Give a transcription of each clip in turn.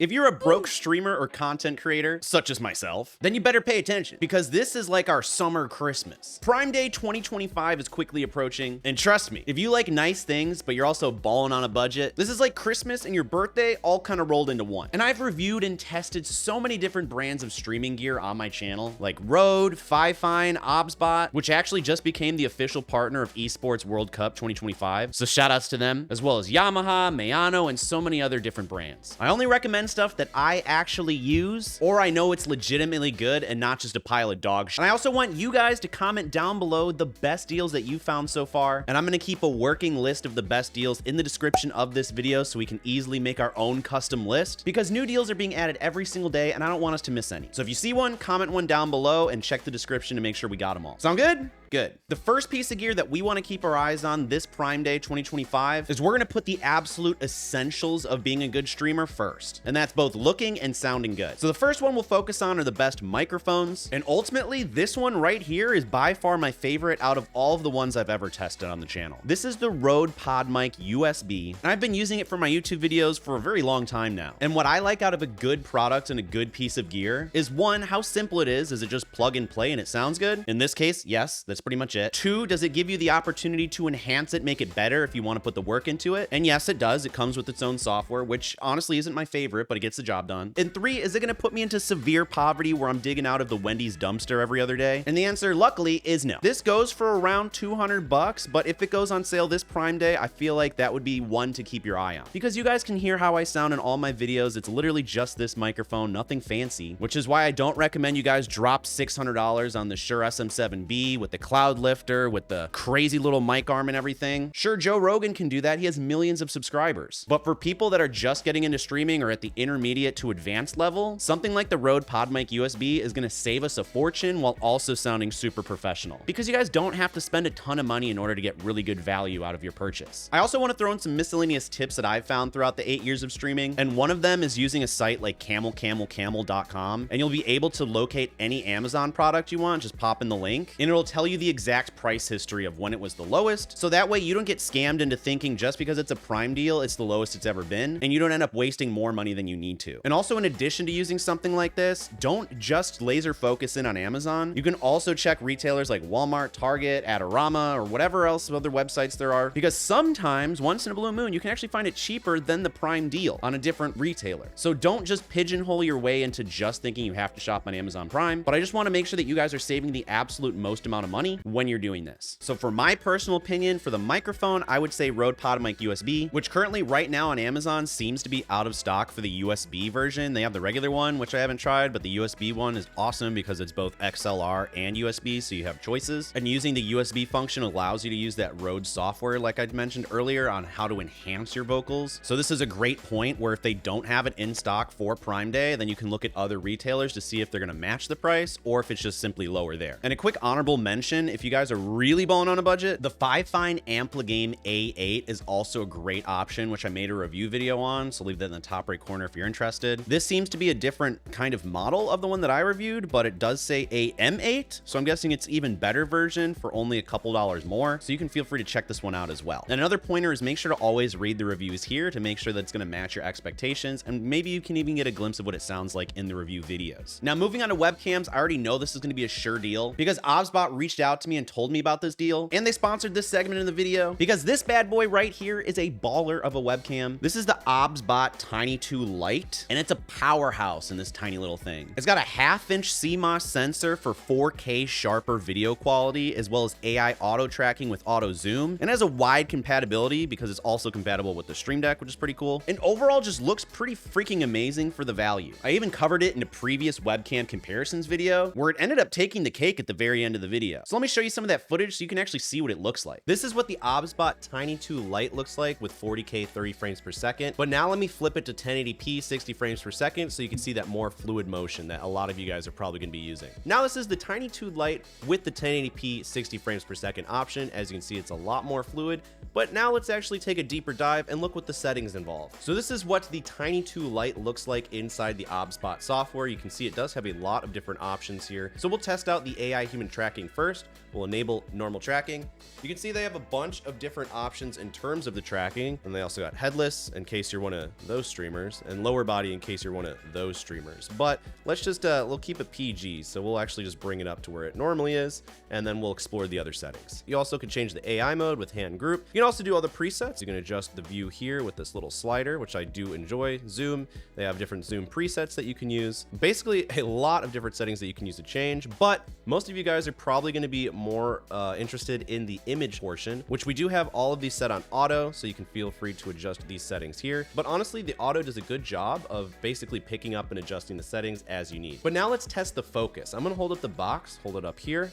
If you're a broke streamer or content creator, such as myself, then you better pay attention because this is like our summer Christmas. Prime Day 2025 is quickly approaching, and trust me, if you like nice things, but you're also balling on a budget, this is like Christmas and your birthday all kind of rolled into one. And I've reviewed and tested so many different brands of streaming gear on my channel, like Rode, Fifine, OBSBOT, which actually just became the official partner of Esports World Cup 2025. So shout outs to them, as well as Yamaha, Mayano, and so many other different brands. I only recommend stuff that I actually use, or I know it's legitimately good and not just a pile of dog shit. And I also want you guys to comment down below the best deals that you found so far, and I'm gonna keep a working list of the best deals in the description of this video so we can easily make our own custom list, because new deals are being added every single day and I don't want us to miss any. So if you see one, comment one down below and check the description to make sure we got them all. Sound good? Good. The first piece of gear that we want to keep our eyes on this Prime Day 2025 is we're going to put the absolute essentials of being a good streamer first, and that's both looking and sounding good. So the first one we'll focus on are the best microphones, and ultimately this one right here is by far my favorite out of all of the ones I've ever tested on the channel. This is the Rode Podmic USB, and I've been using it for my YouTube videos for a very long time now. And what I like out of a good product and a good piece of gear is, one, how simple it is. Is it just plug and play and it sounds good? In this case, yes, that's pretty much it. Two, does it give you the opportunity to enhance it, make it better if you want to put the work into it? And yes, it does. It comes with its own software, which honestly isn't my favorite, but it gets the job done. And three, is it going to put me into severe poverty where I'm digging out of the Wendy's dumpster every other day? And the answer, luckily, is no. This goes for around 200 bucks, but if it goes on sale this Prime Day, I feel like that would be one to keep your eye on. Because you guys can hear how I sound in all my videos. It's literally just this microphone, nothing fancy, which is why I don't recommend you guys drop $600 on the Shure SM7B with the cloud lifter, with the crazy little mic arm and everything. Sure, Joe Rogan can do that. He has millions of subscribers. But for people that are just getting into streaming or at the intermediate to advanced level, something like the Rode Podmic USB is going to save us a fortune while also sounding super professional. Because you guys don't have to spend a ton of money in order to get really good value out of your purchase. I also want to throw in some miscellaneous tips that I've found throughout the 8 years of streaming, and one of them is using a site like camelcamelcamel.com, and you'll be able to locate any Amazon product you want. Just pop in the link, and it'll tell you the exact price history of when it was the lowest, so that way you don't get scammed into thinking just because it's a Prime deal, it's the lowest it's ever been, and you don't end up wasting more money than you need to. And also, in addition to using something like this, don't just laser focus in on Amazon. You can also check retailers like Walmart, Target, Adorama, or whatever else other websites there are, because sometimes, once in a blue moon, you can actually find it cheaper than the Prime deal on a different retailer. So don't just pigeonhole your way into just thinking you have to shop on Amazon Prime, but I just want to make sure that you guys are saving the absolute most amount of money when you're doing this. So for my personal opinion, for the microphone, I would say Rode Podmic USB, which currently right now on Amazon seems to be out of stock for the USB version. They have the regular one, which I haven't tried, but the USB one is awesome because it's both XLR and USB, so you have choices. And using the USB function allows you to use that Rode software, like I mentioned earlier, on how to enhance your vocals. So this is a great point where if they don't have it in stock for Prime Day, then you can look at other retailers to see if they're going to match the price or if it's just simply lower there. And a quick honorable mention, if you guys are really balling on a budget, the Fifine Amplagame A8 is also a great option, which I made a review video on, so leave that in the top right corner if you're interested. This seems to be a different kind of model of the one that I reviewed, but it does say a M8, so I'm guessing it's even better version for only a couple dollars more, so you can feel free to check this one out as well. And another pointer is make sure to always read the reviews here to make sure that it's going to match your expectations, and maybe you can even get a glimpse of what it sounds like in the review videos. Now, moving on to webcams, I already know this is going to be a sure deal because OBSBOT reached out to me and told me about this deal, and they sponsored this segment in the video because this bad boy right here is a baller of a webcam. This is the OBSBOT Tiny 2 Lite, and it's a powerhouse in this tiny little thing. It's got a 1/2-inch CMOS sensor for 4K sharper video quality, as well as AI auto tracking with auto zoom, and has a wide compatibility because it's also compatible with the Stream Deck, which is pretty cool. And overall just looks pretty freaking amazing for the value. I even covered it in a previous webcam comparisons video where it ended up taking the cake at the very end of the video. So let me show you some of that footage so you can actually see what it looks like. This is what the OBSBOT Tiny 2 Lite looks like with 40K 30 frames per second. But now let me flip it to 1080p 60 frames per second so you can see that more fluid motion that a lot of you guys are probably going to be using. Now this is the Tiny 2 Lite with the 1080p 60 frames per second option. As you can see, it's a lot more fluid, But now let's actually take a deeper dive and look what the settings involve. So this is what the Tiny 2 Lite looks like inside the OBSBOT software. You can see it does have a lot of different options here. So we'll test out the AI human tracking first. We'll enable normal tracking. You can see they have a bunch of different options in terms of the tracking, and they also got headless in case you're one of those streamers, and lower body in case you're one of those streamers. But let's just we'll keep it PG, so we'll actually just bring it up to where it normally is, and then we'll explore the other settings. You also can change the AI mode with hand group. You can also do other presets. You can adjust the view here with this little slider, which I do enjoy. Zoom, they have different zoom presets that you can use. Basically a lot of different settings that you can use to change, but most of you guys are probably going to be more interested in the image portion, which we do have all of these set on auto, so you can feel free to adjust these settings here. But honestly, the auto does a good job of basically picking up and adjusting the settings as you need. But now let's test the focus. I'm going to hold up the box, hold it up here.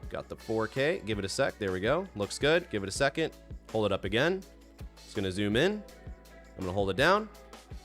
Got the 4K, give it a sec, there we go. Looks good, give it a second, hold it up again. It's gonna zoom in, I'm gonna hold it down,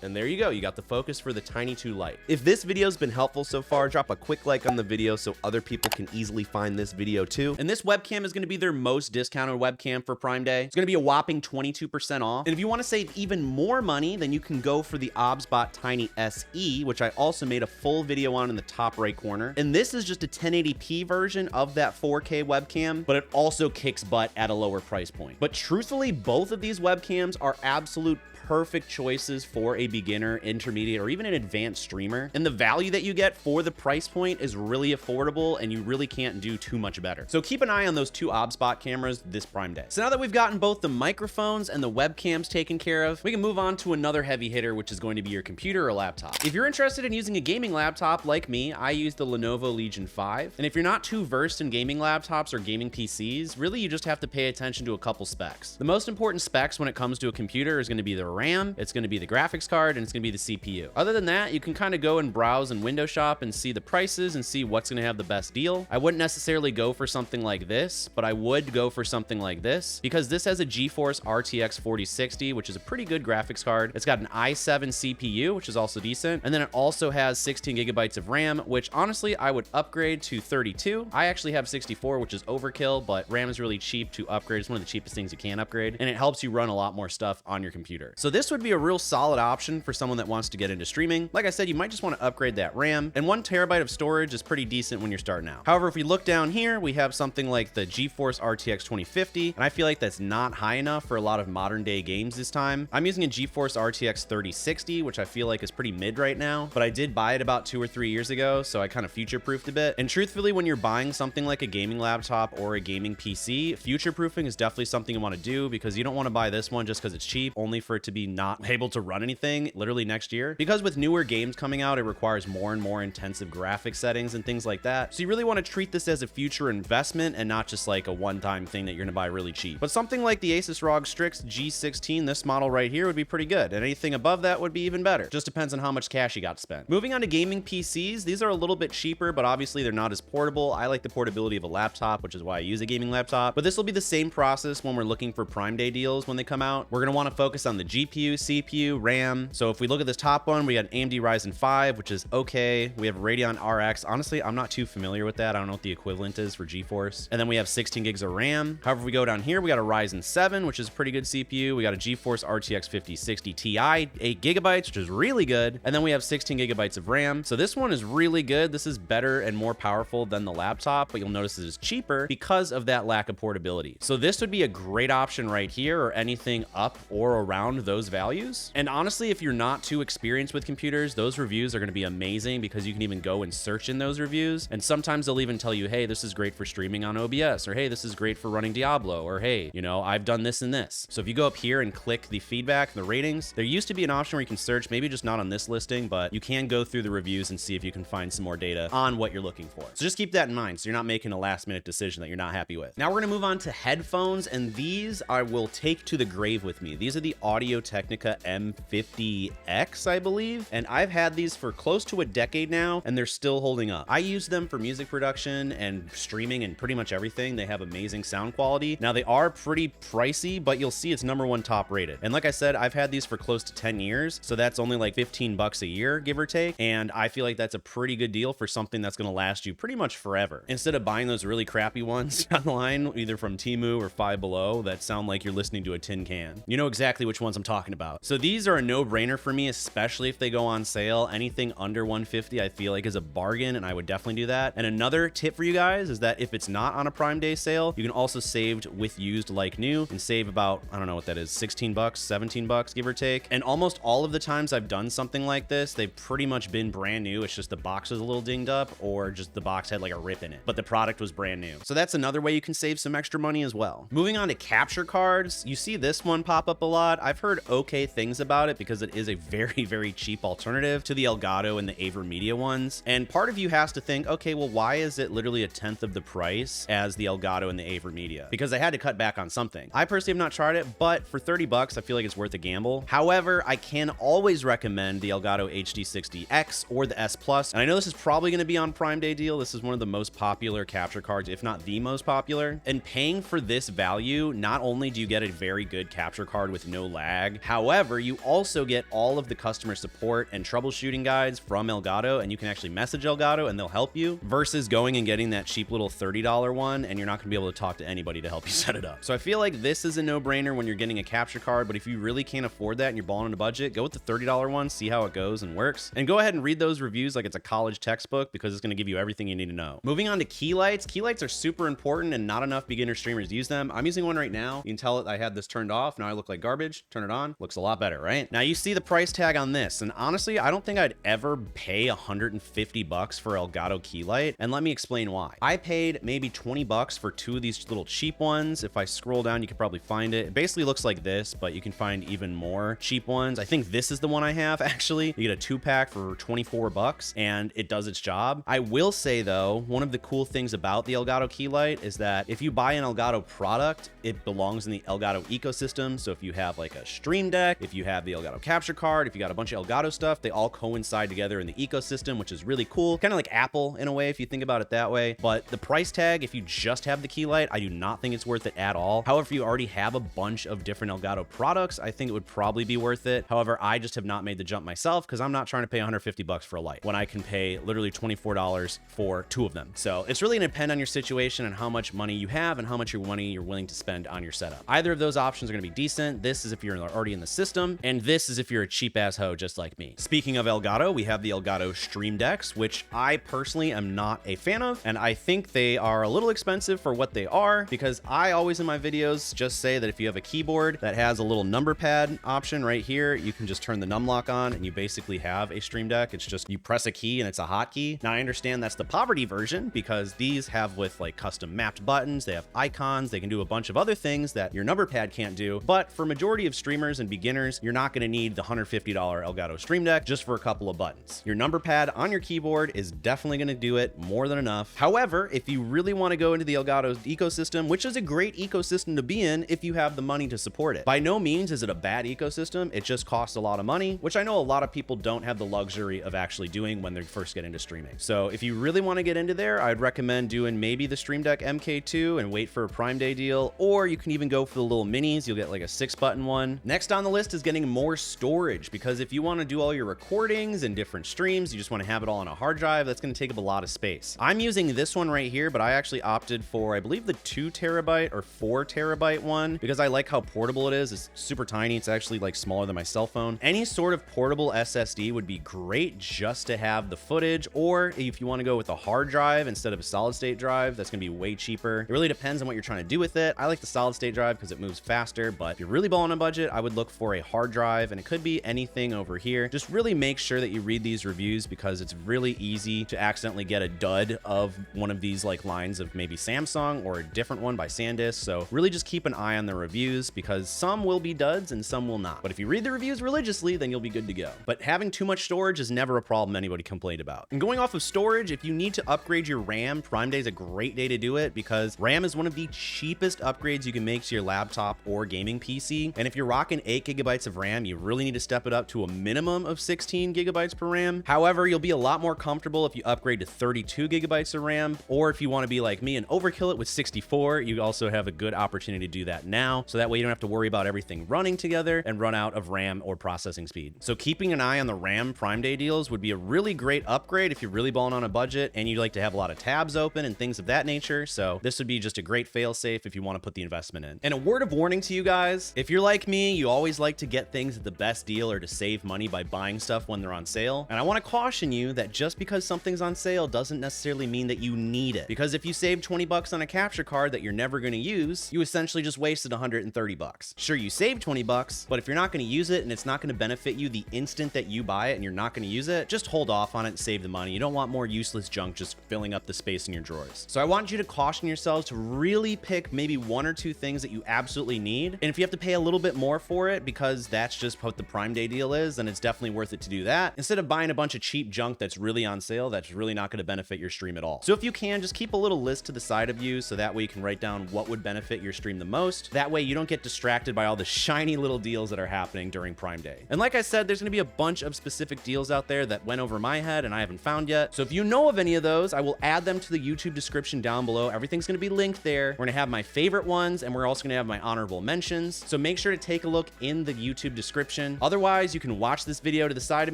and there you go, you got the focus for the Tiny 2 Lite. If this video's been helpful so far, drop a quick like on the video so other people can easily find this video too. And this webcam is gonna be their most discounted webcam for Prime Day. It's gonna be a whopping 22% off. And if you wanna save even more money, then you can go for the OBSBOT Tiny SE, which I also made a full video on in the top right corner. And this is just a 1080p version of that 4K webcam, but it also kicks butt at a lower price point. But truthfully, both of these webcams are absolute perfect choices for a beginner, intermediate, or even an advanced streamer. And the value that you get for the price point is really affordable, and you really can't do too much better. So keep an eye on those two OBSBOT cameras this Prime Day. So now that we've gotten both the microphones and the webcams taken care of, we can move on to another heavy hitter, which is going to be your computer or laptop. If you're interested in using a gaming laptop like me, I use the Lenovo Legion 5. And if you're not too versed in gaming laptops or gaming PCs, really you just have to pay attention to a couple specs. The most important specs when it comes to a computer is going to be the RAM, it's going to be the graphics card, and it's going to be the CPU. Other than that, you can kind of go and browse and window shop and see the prices and see what's going to have the best deal. I wouldn't necessarily go for something like this, but I would go for something like this because this has a GeForce RTX 4060, which is a pretty good graphics card. It's got an i7 CPU, which is also decent. And then it also has 16 gigabytes of RAM, which honestly, I would upgrade to 32. I actually have 64, which is overkill, but RAM is really cheap to upgrade. It's one of the cheapest things you can upgrade, and it helps you run a lot more stuff on your computer. So this would be a real solid option for someone that wants to get into streaming. Like I said, you might just want to upgrade that RAM, and 1 terabyte of storage is pretty decent when you're starting out. However, if we look down here, we have something like the GeForce RTX 2050, and I feel like that's not high enough for a lot of modern day games this time. I'm using a GeForce RTX 3060, which I feel like is pretty mid right now, but I did buy it about 2 or 3 years ago, so I kind of future-proofed a bit. And truthfully, when you're buying something like a gaming laptop or a gaming PC, future-proofing is definitely something you want to do, because you don't want to buy this one just because it's cheap, only for it to be not able to run anything literally next year. Because with newer games coming out, it requires more and more intensive graphic settings and things like that. So you really want to treat this as a future investment and not just like a one-time thing that you're going to buy really cheap. But something like the Asus ROG Strix G16, this model right here, would be pretty good. And anything above that would be even better. Just depends on how much cash you got to spend. Moving on to gaming PCs, these are a little bit cheaper, but obviously they're not as portable. I like the portability of a laptop, which is why I use a gaming laptop. But this will be the same process when we're looking for Prime Day deals when they come out. We're going to want to focus on the GPU, CPU, RAM. So if we look at this top one, we got AMD Ryzen 5, which is okay. We have Radeon RX. Honestly, I'm not too familiar with that. I don't know what the equivalent is for GeForce. And then we have 16 gigs of RAM. However, if we go down here, we got a Ryzen 7, which is a pretty good CPU. We got a GeForce RTX 5060 Ti, 8 gigabytes, which is really good. And then we have 16 gigabytes of RAM. So this one is really good. This is better and more powerful than the laptop, but you'll notice it is cheaper because of that lack of portability. So this would be a great option right here, or anything up or around those values. And honestly, if you're not too experienced with computers, those reviews are going to be amazing, because you can even go and search in those reviews. And sometimes they'll even tell you, hey, this is great for streaming on OBS, or hey, this is great for running Diablo, or hey, you know, I've done this and this. So if you go up here and click the feedback, the ratings, there used to be an option where you can search, maybe just not on this listing, but you can go through the reviews and see if you can find some more data on what you're looking for. So just keep that in mind, so you're not making a last minute decision that you're not happy with. Now we're going to move on to headphones, and these I will take to the grave with me. These are the Audio Technica M50X, I believe. And I've had these for close to a decade now, and they're still holding up. I use them for music production and streaming and pretty much everything. They have amazing sound quality. Now, they are pretty pricey, but you'll see it's #1 top rated. And like I said, I've had these for close to 10 years, so that's only like 15 bucks a year, give or take. And I feel like that's a pretty good deal for something that's gonna last you pretty much forever. Instead of buying those really crappy ones online, either from Temu or Five Below, that sound like you're listening to a tin can. You know exactly which ones I'm talking about. So these are a no-brainer for me, especially if they go on sale. Anything under 150 I feel like is a bargain, and I would definitely do that. And another tip for you guys is that if it's not on a Prime Day sale, you can also save with used like new and save about, I don't know what that is, 16 bucks, 17 bucks, give or take. And almost all of the times I've done something like this, they've pretty much been brand new. It's just the box was a little dinged up, or just the box had like a rip in it, but the product was brand new. So that's another way you can save some extra money as well. Moving on to capture cards, you see this one pop up a lot. I've heard okay things about it because it is a very, very cheap alternative to the Elgato and the AverMedia ones. And part of you has to think, okay, well, why is it literally a tenth of the price as the Elgato and the AverMedia? Because they had to cut back on something. I personally have not tried it, but for 30 bucks, I feel like it's worth a gamble. However, I can always recommend the Elgato HD60X or the S Plus. And I know this is probably going to be on Prime Day deal. This is one of the most popular capture cards, if not the most popular. And paying for this value, not only do you get a very good capture card with no lag, however, you also get all of the customer support and troubleshooting guides from Elgato, and you can actually message Elgato and they'll help you, versus going and getting that cheap little $30 one and you're not going to be able to talk to anybody to help you set it up. So I feel like this is a no-brainer when you're getting a capture card, but if you really can't afford that and you're balling on a budget, go with the $30 one, see how it goes and works, and go ahead and read those reviews like it's a college textbook, because it's going to give you everything you need to know. Moving on to key lights. Key lights are super important and not enough beginner streamers use them. I'm using one right now. You can tell it I had this turned off. Now I look like garbage. Turn it on. Looks a lot better, right? Now you see the price tag on this, and honestly, I don't think I'd ever pay 150 bucks for Elgato key light, and let me explain why. I paid maybe 20 bucks for two of these little cheap ones. If I scroll down, you can probably find it. It basically looks like this, but you can find even more cheap ones. I think this is the one I have, actually. You get a 2-pack for 24 bucks, and it does its job. I will say, though, one of the cool things about the Elgato key light is that if you buy an Elgato product, it belongs in the Elgato ecosystem. So if you have like a Stream Deck, if you have the Elgato capture card, if you got a bunch of Elgato stuff, they all coincide together in the ecosystem, which is really cool. Kind of like Apple in a way, if you think about it that way. But the price tag, if you just have the key light, I do not think it's worth it at all. However, if you already have a bunch of different Elgato products, I think it would probably be worth it. However, I just have not made the jump myself because I'm not trying to pay 150 bucks for a light when I can pay literally $24 for two of them. So it's really going to depend on your situation and how much money you have and how much money you're willing to spend on your setup. Either of those options are going to be decent. This is if you're already in the system, and this is if you're a cheap ass hoe just like me. Speaking of Elgato, we have the Elgato Stream Decks, which I personally am not a fan of, and I think they are a little expensive for what they are, because I always in my videos just say that if you have a keyboard that has a little number pad option right here, you can just turn the num lock on and you basically have a Stream Deck. It's just you press a key and it's a hotkey. Now I understand that's the poverty version, because these have with like custom mapped buttons, they have icons, they can do a bunch of other things that your number pad can't do. But for majority of streamers and beginners, you're not going to need the $150 Elgato Stream Deck just for a couple of buttons. Your number pad on your keyboard is definitely going to do it more than enough. However, if you really want to go into the Elgato ecosystem, which is a great ecosystem to be in if you have the money to support it. By no means is it a bad ecosystem. It just costs a lot of money, which I know a lot of people don't have the luxury of actually doing when they first get into streaming. So if you really want to get into there, I'd recommend doing maybe the Stream Deck MK2 and wait for a Prime Day deal, or you can even go for the little minis. You'll get like a 6-button one. Next on the list is getting more storage, because if you want to do all your recordings and different streams, you just want to have it all on a hard drive, that's going to take up a lot of space. I'm using this one right here, but I actually opted for, I believe, the 2 terabyte or 4 terabyte one, because I like how portable it is. It's super tiny. It's actually like smaller than my cell phone. Any sort of portable SSD would be great just to have the footage, or if you want to go with a hard drive instead of a solid state drive, that's going to be way cheaper. It really depends on what you're trying to do with it. I like the solid state drive because it moves faster, but if you're really balling on a budget, I would look for a hard drive, and it could be anything over here. Just really make sure that you read these reviews, because it's really easy to accidentally get a dud of one of these like lines of maybe Samsung or a different one by SanDisk. So really just keep an eye on the reviews, because some will be duds and some will not. But if you read the reviews religiously, then you'll be good to go. But having too much storage is never a problem anybody complained about. And going off of storage, if you need to upgrade your RAM, Prime Day is a great day to do it, because RAM is one of the cheapest upgrades you can make to your laptop or gaming PC. And if you're rocking rocking 8 gigabytes of RAM, you really need to step it up to a minimum of 16 gigabytes per RAM. However, you'll be a lot more comfortable if you upgrade to 32 gigabytes of RAM, or if you want to be like me and overkill it with 64, you also have a good opportunity to do that now. So that way you don't have to worry about everything running together and run out of RAM or processing speed. So keeping an eye on the RAM Prime Day deals would be a really great upgrade if you're really balling on a budget and you like to have a lot of tabs open and things of that nature. So this would be just a great fail safe if you want to put the investment in. And a word of warning to you guys, if you're like me, you always like to get things at the best deal or to save money by buying stuff when they're on sale. And I want to caution you that just because something's on sale doesn't necessarily mean that you need it. Because if you save 20 bucks on a capture card that you're never going to use, you essentially just wasted 130 bucks. Sure, you saved 20 bucks, but if you're not going to use it and it's not going to benefit you the instant that you buy it and you're not going to use it, just hold off on it and save the money. You don't want more useless junk just filling up the space in your drawers. So I want you to caution yourselves to really pick maybe 1 or 2 things that you absolutely need. And if you have to pay a little bit more for it because that's just what the Prime Day deal is, then it's definitely worth it to do that instead of buying a bunch of cheap junk that's really on sale that's really not going to benefit your stream at all. So if you can, just keep a little list to the side of you so that way you can write down what would benefit your stream the most. That way you don't get distracted by all the shiny little deals that are happening during Prime Day. And like I said, there's going to be a bunch of specific deals out there that went over my head and I haven't found yet. So if you know of any of those, I will add them to the YouTube description down below. Everything's going to be linked there. We're going to have my favorite ones and we're also going to have my honorable mentions. So make sure to take a look in the YouTube description. Otherwise, you can watch this video to the side of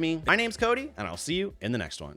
me. My name's Cody and I'll see you in the next one.